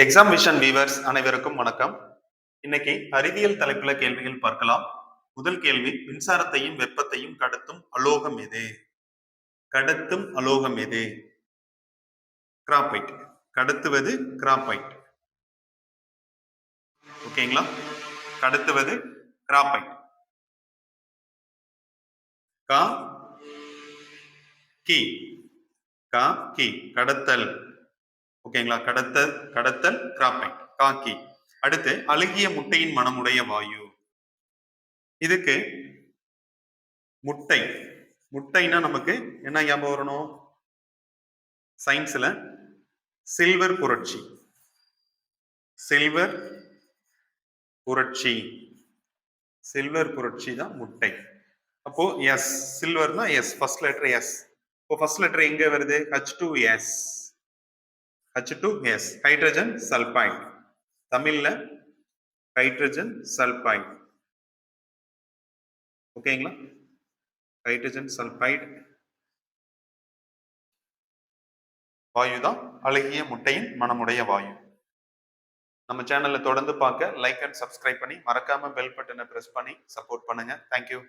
Exam vision viewers அனைவருக்கும் வணக்கம். இன்னைக்கு அறிவியல் தலைப்புல கேள்விகள் பார்க்கலாம். முதல் கேள்வி, மின்சாரத்தையும் வெப்பத்தையும் கடத்தும் அலோகம் எது? கடத்தும் அலோகம் எது? கிராபைட். கடத்துவது கிராபைட். ஓகேங்களா? கடத்துவது கிராபைட். கா கி கா கி கடத்தல். ஓகேங்களா? கடத்தல் கிராபைட். காக்கி. அடுத்து, அழுகிய முட்டையின் மனமுடைய வாயு. இதுக்கு முட்டைனா நமக்கு என்ன ஞாபகம் வரணும்? சயின்ஸ்ல சில்வர் புரட்சி. சில்வர் புரட்சி தான் முட்டை. அப்போ எஸ், சில்வர்னா எஸ், ஃபர்ஸ்ட் லெட்டர் எஸ். இப்போ ஃபர்ஸ்ட் லெட்டர் எங்க வருது? H2S. Hydrogen sulphide. தமிழ்ல ஹைட்ரஜன் சல்பைட். ஓகேங்களா? ஹைட்ரஜன் சல்பைட் வாயு தான் அழுகிய முட்டையின் மனமுடைய வாயு. நம்ம சேனலை தொடர்ந்து பார்க்க லைக் அண்ட் சப்ஸ்கிரைப் பண்ணி மறக்காம பெல் பட்டனை பிரஸ் பண்ணி சப்போர்ட் பண்ணுங்க. தேங்க்யூ.